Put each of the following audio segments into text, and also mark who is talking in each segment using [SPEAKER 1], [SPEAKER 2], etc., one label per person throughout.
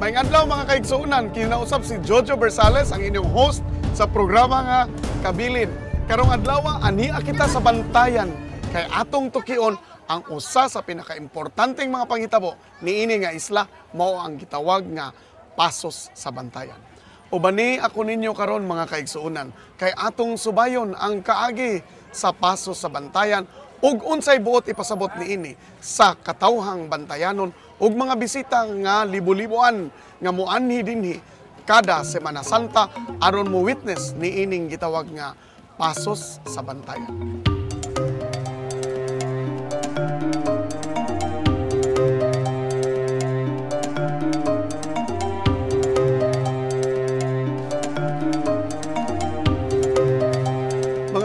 [SPEAKER 1] Maayong adlaw mga kaigsuunan, kinausap si Jojo Bersales, ang inyong host sa programa nga Kabilin. Karong adlaw ani kita sa bantayan kay atong tukion ang usa sa pinakaimportanteng mga panghitabo niini nga isla mao ang gitawag nga pasos sa bantayan. Ubani ako ninyo karon mga kaigsuunan kay atong subayon ang kaagi sa pasos sa bantayan ug unsay buot ipasabot niini sa katawhang bantayanon ug mga bisita nga libo-liboan nga moanhi dinhi kada Semana Santa aron mo witness niining gitawag nga pasos sa bantayan.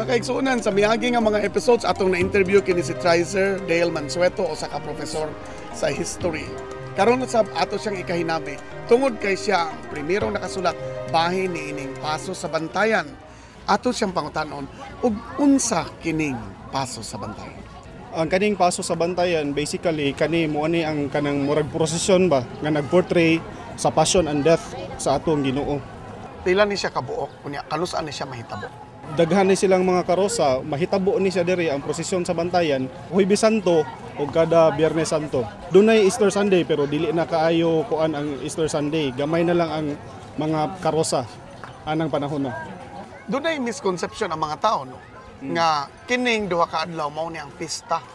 [SPEAKER 1] Kaigsuunan sa miagi nga mga episodes atong na-interview kini si Trizer Dale Mansueto o sa ka-professor sa history. Karon sa ato siyang ikahinabi tungod kay siya ang primerong nakasulat bahin niining pasos sa bantayan. Ato siyang pangutanon ug unsa kining pasos sa bantayan.
[SPEAKER 2] Ang kaning pasos sa bantayan basically kani mo ani ang kanang murag prosesyon ba nga nagportray sa passion and death sa atong Ginoo.
[SPEAKER 1] Pila ni siya kabuok unya kanus-an ni siya mahitabo.
[SPEAKER 2] Daghan ni silang mga karosa, mahitabo ni siya diri ang prosesyon sa bantayan, Huwebes Santo o kada Biyernes Santo. Dunay Easter Sunday pero dili na kaayo kuan ang Easter Sunday. Gamay na lang ang mga karosa anang panahon na.
[SPEAKER 1] Dunay misconception ang mga tao no nga kining duha ka adlaw mao ni ang pista.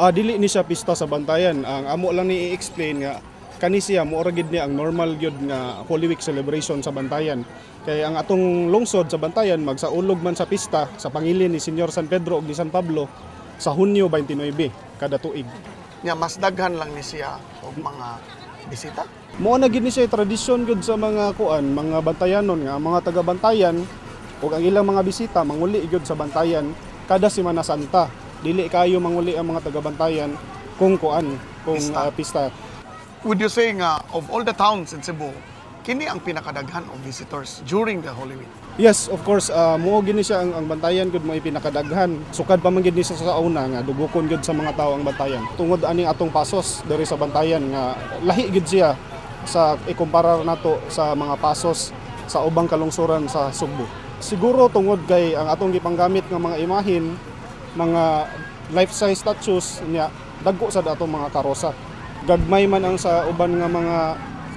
[SPEAKER 2] Dili ni siya pista sa bantayan. Ang amo lang ni i-explain nga kani siya moora gid ni ang normal gyud nga Holy Week celebration sa bantayan. Kay ang atong lungsod sa bantayan magsaulog man sa pista sa pangilin ni Senyor San Pedro ug ni San Pablo sa Hunyo 29 kada tuig.
[SPEAKER 1] Nya mas daghan lang ni siya og mga bisita.
[SPEAKER 2] Mao na gid ni siya tradisyon gud sa mga kuan, mga bantayanon nga mga taga-bantayan ug ang ilang mga bisita manguli gud sa bantayan kada Semana Santa. Dili kayo manguli ang mga taga-bantayan kung kuan, kung pista.
[SPEAKER 1] Would you say nga of all the towns in Cebu, kini ang pinakadaghan of visitors during the Holy Week?
[SPEAKER 2] Yes, of course, mao gini siya ang bantayan gud mo ipinakadaghan. Sukad pa man gid ni siya sa una nga dugokon gud sa mga tawo ang bantayan. Tungod ani atong pasos diri sa bantayan nga lahi gid siya sa ikumpara nato sa mga pasos sa ubang kalungsuran sa Sugbo. Siguro tungod kay ang atong gipanggamit nga mga imahin, mga life-size statues niya dagko sa atong mga karosa. Gagmay man ang sa uban nga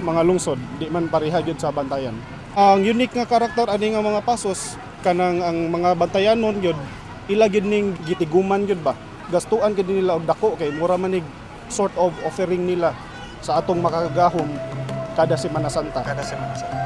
[SPEAKER 2] mga lungsod, di man pareha gyud sa bantayan. Ang unique nga karakter ani nga mga pasos kanang ang mga bantayanon gyud ila gyud ning gitiguman gyud ba. Gastuan gyud nila og dako kay mura manig sort of offering nila sa atong makagahom kada Semana Santa.
[SPEAKER 1] Kada Semana Santa.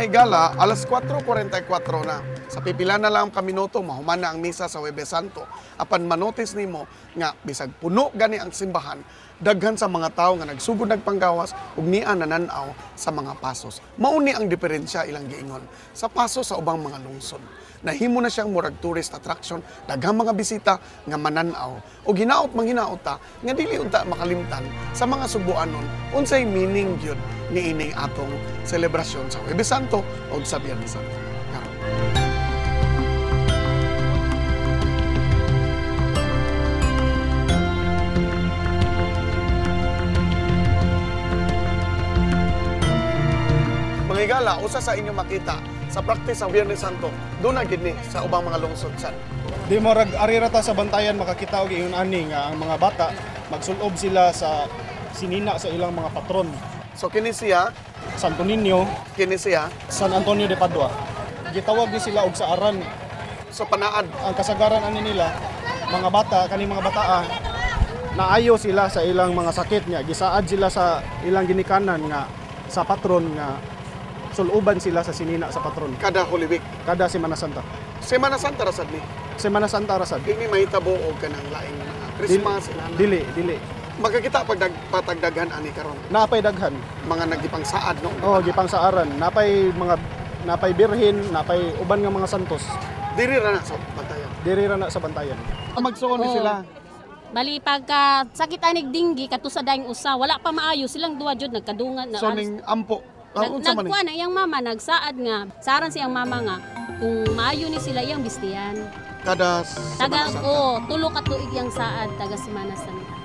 [SPEAKER 1] Higala, alas 4:44 na. Sa pipila na lang kaminuto, mahuman na ang misa sa Huwebes Santo. Apan manotis nimo nga bisag puno gani ang simbahan, daghan sa mga tao nga nagsugod nagpanggawas ug niya nananaw sa mga pasos. Mauni ang diferensya ilang giingon sa pasos sa ubang mga lungsod. Nahimo na siyang murag tourist attraction, daghang mga bisita nga mananaw ug hinaot manghinaota nga dili unta makalimtan sa mga Subuanon unsay meaning gyud niining atong selebrasyon sa Huwebes Santo ug sa Biyernes Santo. Mga higala, usa sa inyo makita sa practice sa Biyernes Santo, doon na gid ni sa ubang mga lungsod san.
[SPEAKER 2] Di mo rag arirata sa bantayan makakita og ingon ani nga ang mga bata magsulob sila sa sinina sa ilang mga patron.
[SPEAKER 1] So kini siya
[SPEAKER 2] Santo Niño,
[SPEAKER 1] kini siya
[SPEAKER 2] San Antonio de Padua. Gitawag ni sila og sa aran.
[SPEAKER 1] so panaad.
[SPEAKER 2] Ang kasagaran ani nila mga bata kani mga bataa naayo sila sa ilang mga sakit niya. Gisaad sila sa ilang ginikanan nga sa patron nga suluban sila sa sinina sa patron.
[SPEAKER 1] Kada Holy Week,
[SPEAKER 2] Kada Semana Santa.
[SPEAKER 1] Semana Santa rasad ni.
[SPEAKER 2] Semana Santa rasad.
[SPEAKER 1] Dili mahitabo og kanang laing mga Christmas inana.
[SPEAKER 2] Dili.
[SPEAKER 1] Magkakita pag patagdaghan ani karon.
[SPEAKER 2] Napay daghan.
[SPEAKER 1] Mga nagipangsaad no.
[SPEAKER 2] Gipang sa aran. Napay birhin, napay uban nga mga santos.
[SPEAKER 1] Diri ra na sa bantayan.
[SPEAKER 2] Diri ra na sa bantayan.
[SPEAKER 1] Magsuon ni sila.
[SPEAKER 3] Bali pagka sakit anig dinggi kato sa daing usa, wala pa maayo silang duwa jud nagkadungan na.
[SPEAKER 1] So ning ampo Unsa man ni?
[SPEAKER 3] Nagkuha na iyang mama, nagsaad nga. Saran siyang mama nga, kung maayo ni sila iyang bistiyan.
[SPEAKER 1] Kada
[SPEAKER 3] Taga,
[SPEAKER 1] Semana Santa.
[SPEAKER 3] tulo ka tuig yang saad, taga Semana Santa.